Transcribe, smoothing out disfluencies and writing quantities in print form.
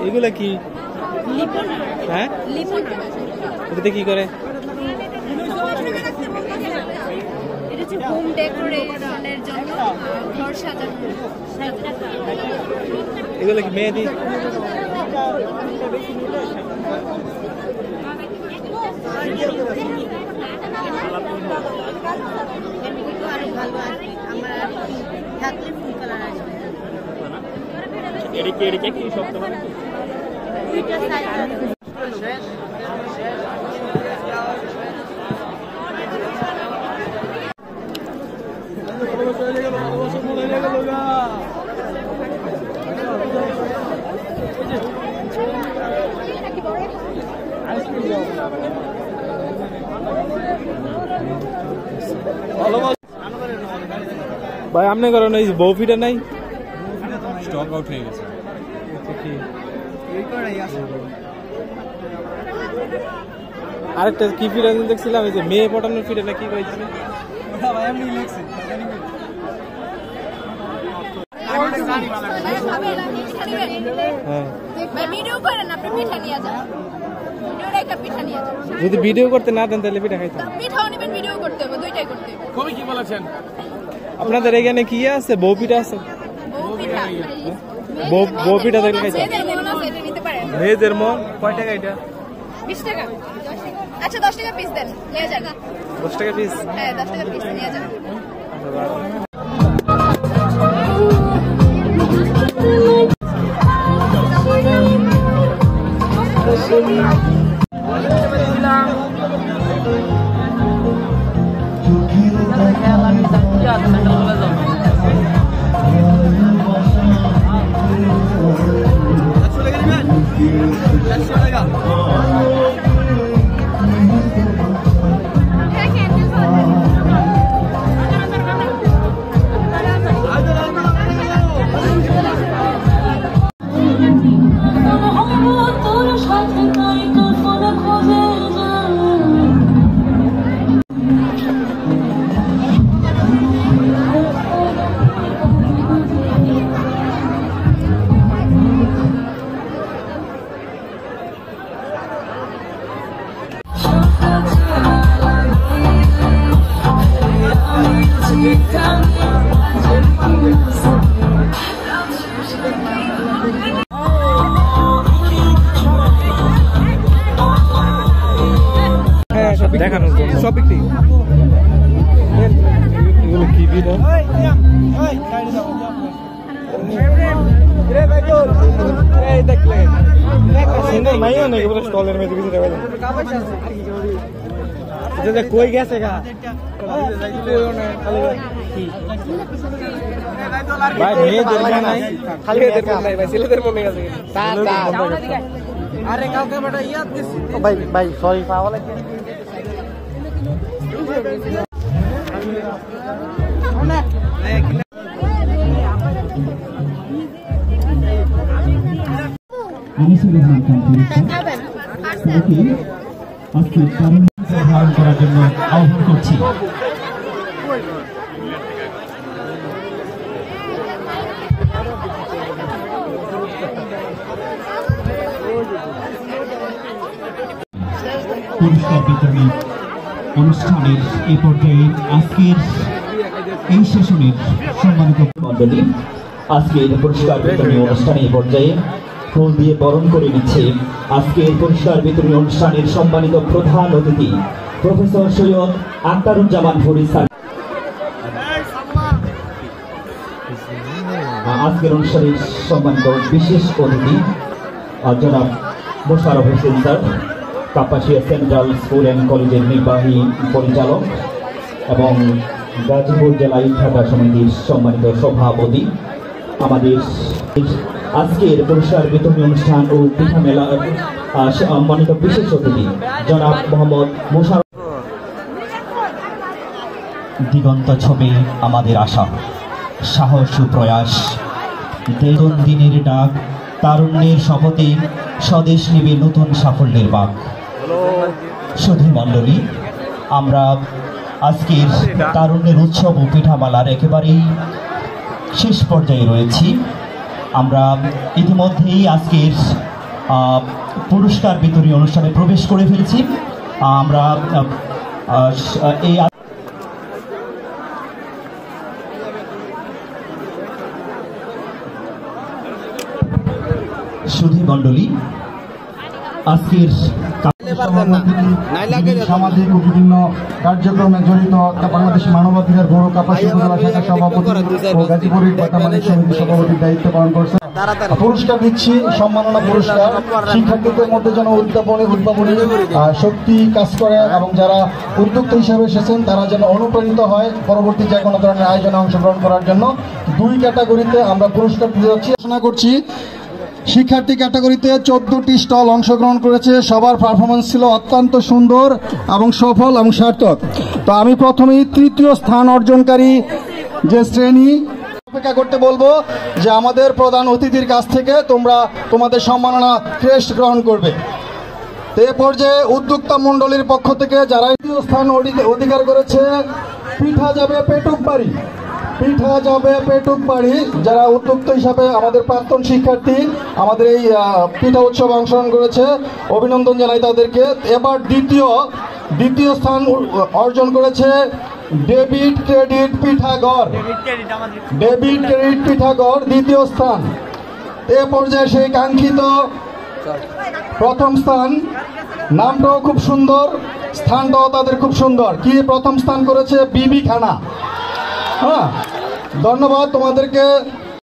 এগুলা কি? হ্যাঁ, এটাতে কি করে? হোম ডেকোরেশনের জন্য ঘর সাজানো। এগুলো কি মেহেদি? ভাই আপনি করেন এই বউ ফিটা নাই, স্টক আউট হয়ে গেছে। আরেকটা কি ফিটা দেখছিলাম, এই যে মেয়ে পটানোর ফিটা না কি কইছিল? যদি ভিডিও করতে না দেন তাহলে পিঠা খাইতাম। কি বলেছেন আপনাদের এখানে কি আছে? বউ পিঠা আছে? বউ পিঠা দেখলে খাইতাম। মেয়েদের মন কয় টাকা এটা? 20 টাকা। আচ্ছা 10 টাকা পিস দেন, নিয়ে যান। 10 টাকা পিস? হ্যাঁ 10 টাকা পিস নিয়ে যান। দেখানোর জন্য সব বিক্রি। এগুলো কি ভিড়? স্টলের মধ্যে কিছু কই গেছে গা ভাই, মেয়েদের নাই, খালি ছেলেদের মনে গেছে। আরে কাউকে বেটা ইয়াদ দিছি ভাই, ভাই সরি পাওয়া লাগে। করার জন্য আহ্বান করছি। পুরস্কার বিতরণী অনুষ্ঠানের এই পর্যায়ে আজকের এই সেশনের সম্মানিত মণ্ডলী, আজকের পুরস্কার বিতরণী অনুষ্ঠানে এই পর্যায়ে ফুল দিয়ে বরণ করে নিচ্ছে আজকের পুরস্কার বিতরণী অনুষ্ঠানের সম্মানিত প্রধান অতিথি প্রফেসর সৈয়দ আখতারুজ্জামান ফরিদ স্যার। আজকের অনুষ্ঠানের সম্মানিত বিশেষ অতিথি জনাব Mosharraf Hossain sir, Kapasia central school and কলেজের নির্বাহী পরিচালক এবং গাজীপুর জেলা ইটভাটা সমিতির সম্মানিত সভাপতি। আমাদের আজকের পুরস্কার বিতরণী অনুষ্ঠান ও পিঠা মেলার সম্মানিত বিশেষ অতিথি জনাব মোহাম্মদ মোশাররফ। দিগন্ত ছবি আমাদের আশা, সাহস ও প্রয়াস, দিনের ডাক, তারুণ্যের শপথে স্বদেশ নেবে নতুন সাফল্যের বাক। সুধী মণ্ডলী, আমরা আজকের তারুণ্যের উৎসব ও পিঠামালার একেবারেই শেষ পর্যায়ে রয়েছি। আমরা ইতিমধ্যেই আজকের পুরস্কার বিতরণী অনুষ্ঠানে প্রবেশ করে ফেলেছি। আমরা এই সুধী মণ্ডলী, আজকের সামাজিক ও বিভিন্ন কার্যক্রমে জড়িত বাংলাদেশ মানবাধিকার গৌরব কাপাসী উপজেলা শাখার সভাপতি ও গাজীপুরের বাতামানিক সমিতির সভাপতির দায়িত্ব পালন করছেন। পুরস্কার দিচ্ছি, সম্মাননা পুরস্কার। শিক্ষার্থীদের মধ্যে যেন উদ্ভাবনী শক্তি কাজ করে এবং যারা উদ্যোক্তা হিসেবে এসেছেন তারা যেন অনুপ্রাণিত হয় পরবর্তী যে কোনো ধরনের আয়োজনে অংশগ্রহণ করার জন্য। 2 ক্যাটাগরিতে আমরা পুরস্কার দিতে যাচ্ছি। ঘোষণা করছি, শিক্ষার্থী ক্যাটাগরিতে 14টি স্টল অংশগ্রহণ করেছে। সবার পারফরমেন্স ছিল অত্যন্ত সুন্দর এবং সফল এবং সার্থক। তো আমি প্রথমেই 3য় স্থান অর্জনকারী যে শ্রেণী অপেক্ষা করতে বলবো যে আমাদের প্রধান অতিথির কাছ থেকে তোমরা তোমাদের সম্মাননা ক্রেস্ট গ্রহণ করবে। এ পর্যায়ে উদ্যোক্তা মণ্ডলীর পক্ষ থেকে যারা 2য় স্থান অধিকার করেছে, পিঠা যাবে পেটুক বাড়ি, পিঠা যাবে পেটুক বাড়ি। যারা উদ্যোক্তা হিসাবে আমাদের প্রাক্তন শিক্ষার্থী আমাদের এই পিঠা উৎসবে অংশগ্রহণ করেছে, অভিনন্দন জানাই তাদেরকে। এবার দ্বিতীয় স্থান অর্জন করেছে ডেবিট ক্রেডিট পিঠাগড়, ডেবিট ক্রেডিট পিঠাগড় 2য় স্থান। এ পর্যায়ে সেই কাঙ্ক্ষিত প্রথম স্থান, নামটাও খুব সুন্দর, স্থানটাও তাদের খুব সুন্দর। কি প্রথম স্থান করেছে বিবি খানা। হ্যাঁ, ধন্যবাদ তোমাদেরকে।